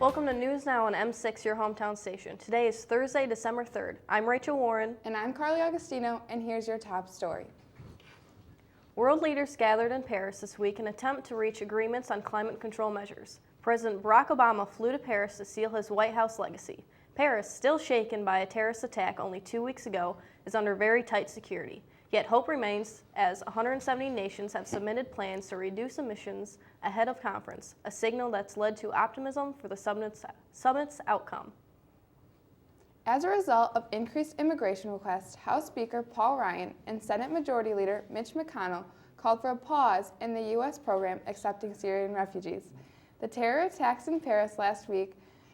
Welcome to News Now on M6, your hometown station. Today is Thursday, December 3rd. I'm Rachel Warren. And I'm Carly Augustino, and here's your top story. World leaders gathered in Paris this week in an attempt to reach agreements on climate control measures. President Barack Obama flew to Paris to seal his White House legacy. Paris, still shaken by a terrorist attack only 2 weeks ago, is under very tight security. Yet hope remains as 170 nations have submitted plans to reduce emissions ahead of conference, a signal that's led to optimism for the summit's outcome. As a result of increased immigration requests, House Speaker Paul Ryan and Senate Majority Leader Mitch McConnell called for a pause in the U.S. program accepting Syrian refugees. The terror attacks in Paris last week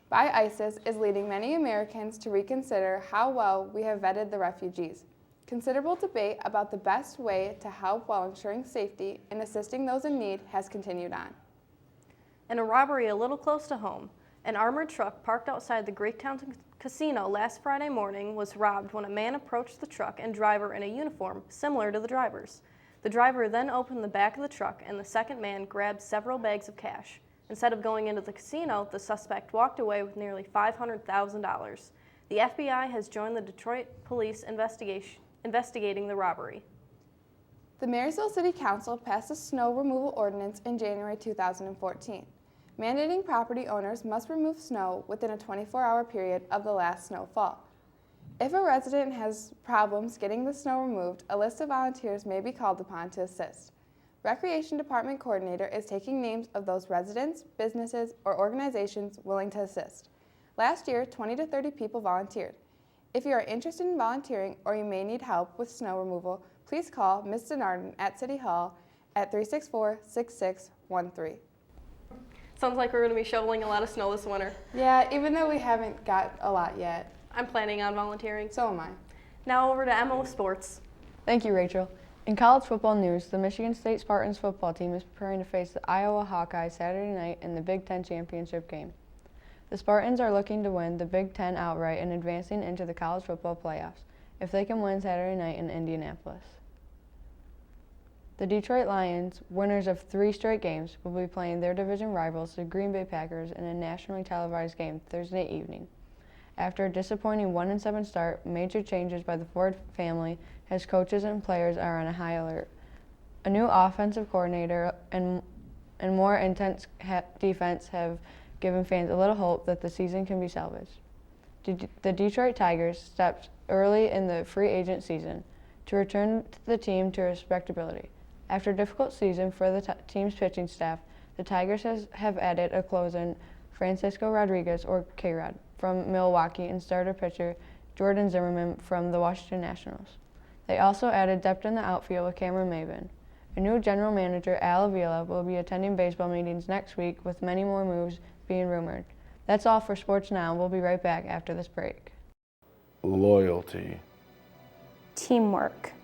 by ISIS is leading many Americans to reconsider how well we have vetted the refugees. Considerable debate about the best way to help while ensuring safety and assisting those in need has continued on. And a robbery a little close to home. An armored truck parked outside the Greektown Casino last Friday morning was robbed when a man approached the truck and driver in a uniform similar to the driver's. The driver then opened the back of the truck and the second man grabbed several bags of cash. Instead of going into the casino, the suspect walked away with nearly $500,000. The FBI has joined the Detroit police investigating the robbery. The Marysville City Council passed a snow removal ordinance in January 2014, mandating property owners must remove snow within a 24-hour period of the last snowfall. If a resident has problems getting the snow removed, a list of volunteers may be called upon to assist. Recreation Department Coordinator is taking names of those residents, businesses, or organizations willing to assist. Last year, 20 to 30 people volunteered. If you are interested in volunteering or you may need help with snow removal, please call Ms. Denarden at City Hall at 364-6613. Sounds like we're going to be shoveling a lot of snow this winter. Yeah, even though we haven't got a lot yet. I'm planning on volunteering. So am I. Now over to MO Sports. Thank you, Rachel. In college football news, the Michigan State Spartans football team is preparing to face the Iowa Hawkeyes Saturday night in the Big Ten championship game. The Spartans are looking to win the Big Ten outright and advancing into the college football playoffs if they can win Saturday night in Indianapolis. The Detroit Lions, winners of 3 straight games, will be playing their division rivals, the Green Bay Packers, in a nationally televised game Thursday evening. After a disappointing 1-7 start, major changes by the Ford family as coaches and players are on a high alert. A new offensive coordinator and more intense defense have given fans a little hope that the season can be salvaged. The Detroit Tigers stepped early in the free agent season to return the team to respectability. After a difficult season for the team's pitching staff, the Tigers have added a closer, Francisco Rodriguez, or K-Rod, from Milwaukee, and starter pitcher Jordan Zimmerman from the Washington Nationals. They also added depth in the outfield with Cameron Maybin. A new general manager, Al Avila, will be attending baseball meetings next week with many more moves being rumored. That's all for Sports Now. We'll be right back after this break. Loyalty. Teamwork.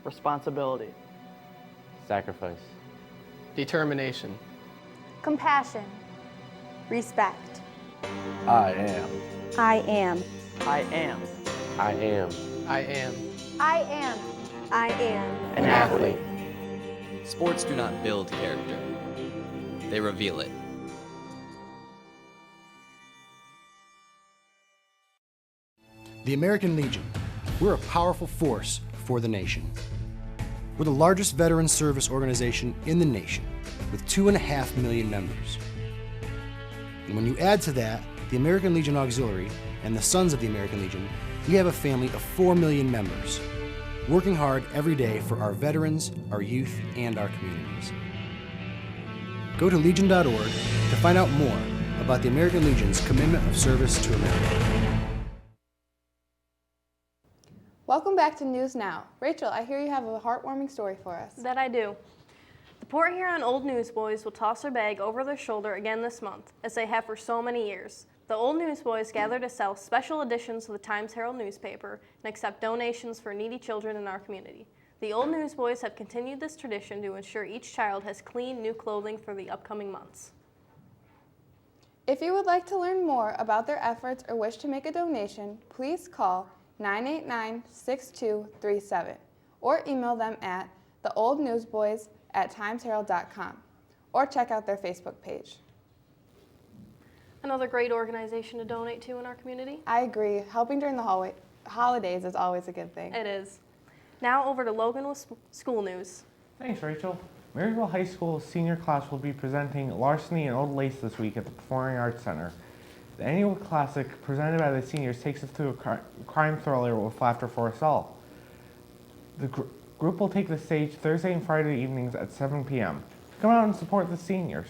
Responsibility. Sacrifice. Determination. Compassion. Respect. I am. I am. I am. I am. I am. I am. I am. An athlete. Sports do not build character. They reveal it. The American Legion. We're a powerful force for the nation. We're the largest veteran service organization in the nation, with 2.5 million members. And when you add to that the American Legion Auxiliary and the Sons of the American Legion, we have a family of 4 million members, working hard every day for our veterans, our youth, and our communities. Go to legion.org to find out more about the American Legion's commitment of service to America. Welcome back to News Now. Rachel, I hear you have a heartwarming story for us. That I do. The Port Huron Old Newsboys will toss their bag over their shoulder again this month, as they have for so many years. The Old Newsboys gather to sell special editions of the Times-Herald newspaper and accept donations for needy children in our community. The Old Newsboys have continued this tradition to ensure each child has clean, new clothing for the upcoming months. If you would like to learn more about their efforts or wish to make a donation, please call 989-6237 or email them at theoldnewsboys@timesherald.com or check out their Facebook page. Another great organization to donate to in our community. I agree. Helping during the holidays is always a good thing. It is. Now over to Logan with school news. Thanks, Rachel. Maryville High School's senior class will be presenting Larceny and Old Lace this week at the Performing Arts Center. The annual classic, presented by the seniors, takes us through a crime thriller with laughter for us all. The group will take the stage Thursday and Friday evenings at 7 p.m. Come out and support the seniors.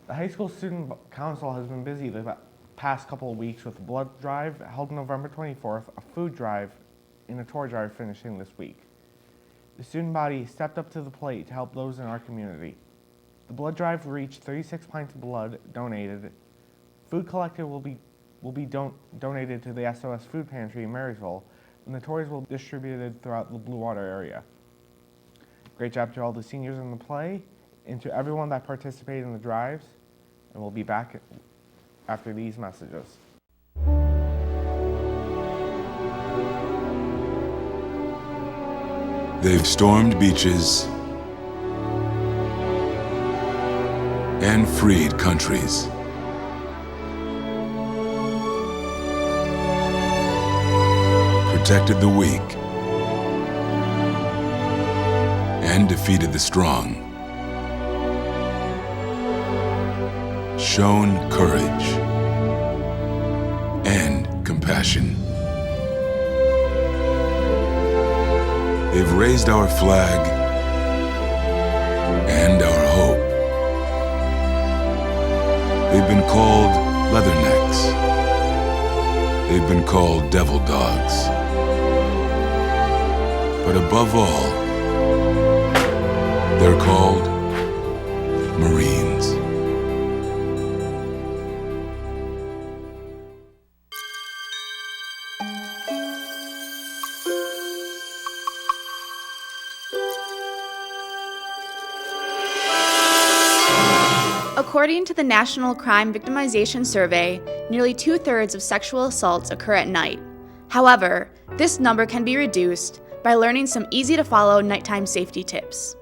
The high school student council has been busy the past couple of weeks with a blood drive held November 24th, a food drive, and a tour drive finishing this week. The student body stepped up to the plate to help those in our community. The blood drive reached 36 pints of blood donated. Food collected will be donated to the SOS Food Pantry in Marysville, and the toys will be distributed throughout the Blue Water area. Great job to all the seniors in the play and to everyone that participated in the drives, and we'll be back after these messages. They've stormed beaches and freed countries. Protected the weak and defeated the strong. Shown courage and compassion. They've raised our flag and our hope. They've been called leathernecks. They've been called devil dogs. But above all, they're called Marines. According to the National Crime Victimization Survey, nearly 2/3 of sexual assaults occur at night. However, this number can be reduced by learning some easy-to-follow nighttime safety tips.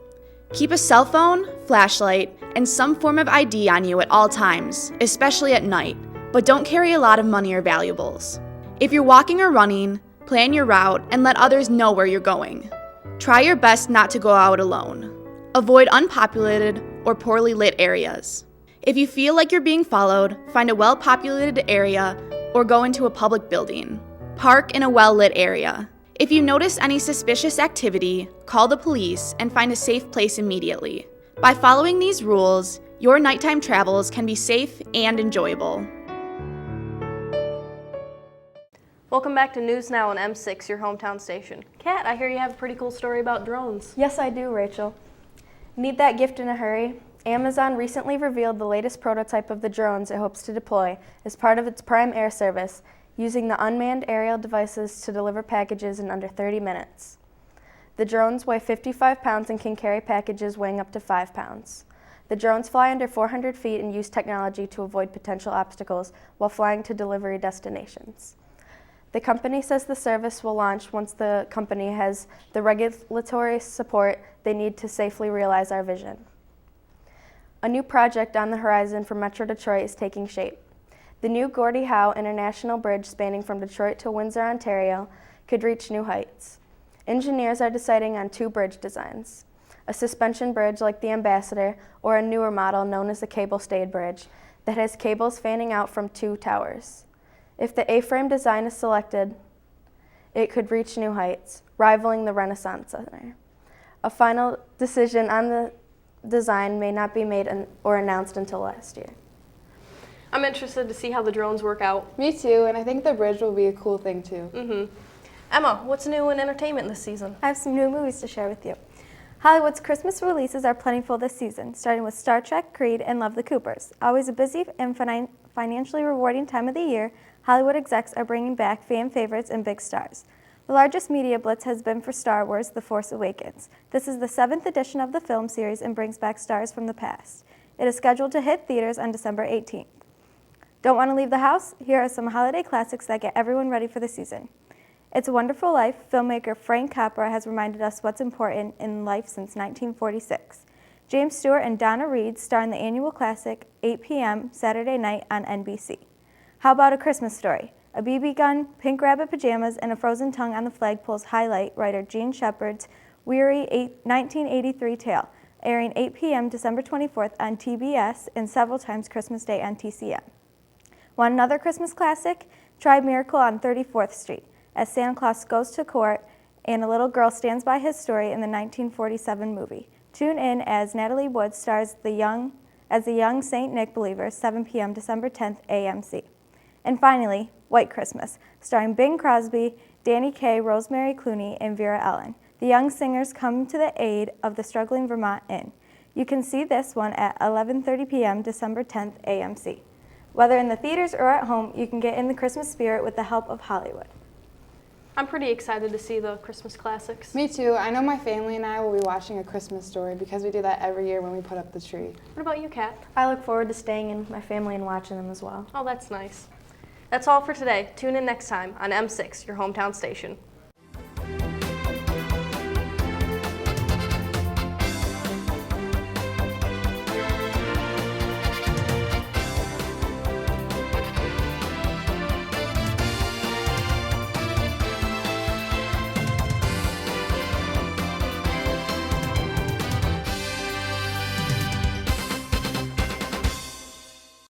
Keep a cell phone, flashlight, and some form of ID on you at all times, especially at night, but don't carry a lot of money or valuables. If you're walking or running, plan your route and let others know where you're going. Try your best not to go out alone. Avoid unpopulated or poorly lit areas. If you feel like you're being followed, find a well-populated area or go into a public building. Park in a well-lit area. If you notice any suspicious activity, call the police and find a safe place immediately. By following these rules, your nighttime travels can be safe and enjoyable. Welcome back to News Now on M6, your hometown station. Kat, I hear you have a pretty cool story about drones. Yes, I do, Rachel. Need that gift in a hurry? Amazon recently revealed the latest prototype of the drones it hopes to deploy as part of its Prime Air service, using the unmanned aerial devices to deliver packages in under 30 minutes. The drones weigh 55 pounds and can carry packages weighing up to 5 pounds. The drones fly under 400 feet and use technology to avoid potential obstacles while flying to delivery destinations. The company says the service will launch once the company has the regulatory support they need to safely realize our vision. A new project on the horizon for Metro Detroit is taking shape. The new Gordie Howe International Bridge spanning from Detroit to Windsor, Ontario, could reach new heights. Engineers are deciding on 2 bridge designs, a suspension bridge like the Ambassador or a newer model known as the cable-stayed bridge that has cables fanning out from 2 towers. If the A-frame design is selected, it could reach new heights, rivaling the Renaissance Center. A final decision on the design may not be made or announced until last year. I'm interested to see how the drones work out. Me too, and I think the bridge will be a cool thing too. Emma, what's new in entertainment this season? I have some new movies to share with you. Hollywood's Christmas releases are plentiful this season, starting with Star Trek, Creed, and Love the Coopers. Always a busy and financially rewarding time of the year, Hollywood execs are bringing back fan favorites and big stars. The largest media blitz has been for Star Wars: The Force Awakens. This is the 7th edition of the film series and brings back stars from the past. It is scheduled to hit theaters on December 18th. Don't want to leave the house? Here are some holiday classics that get everyone ready for the season. It's a Wonderful Life. Filmmaker Frank Capra has reminded us what's important in life since 1946. James Stewart and Donna Reed star in the annual classic 8 p.m. Saturday night on NBC. How About a Christmas Story? A BB gun, pink rabbit pajamas, and a frozen tongue on the flagpoles highlight writer Gene Shepard's weary 1983 tale, airing 8 p.m. December 24th on TBS and several times Christmas Day on TCM. Want another Christmas classic? Try Miracle on 34th Street, as Santa Claus goes to court and a little girl stands by his story in the 1947 movie. Tune in as Natalie Wood stars as the young St. Nick believer, 7 p.m. December 10th, AMC. And finally, White Christmas, starring Bing Crosby, Danny Kaye, Rosemary Clooney, and Vera Ellen. The young singers come to the aid of the struggling Vermont Inn. You can see this one at 11:30 p.m. December 10th, AMC. Whether in the theaters or at home, you can get in the Christmas spirit with the help of Hollywood. I'm pretty excited to see the Christmas classics. Me too. I know my family and I will be watching A Christmas Story because we do that every year when we put up the tree. What about you, Kat? I look forward to staying in with my family and watching them as well. Oh, that's nice. That's all for today. Tune in next time on M6, your hometown station.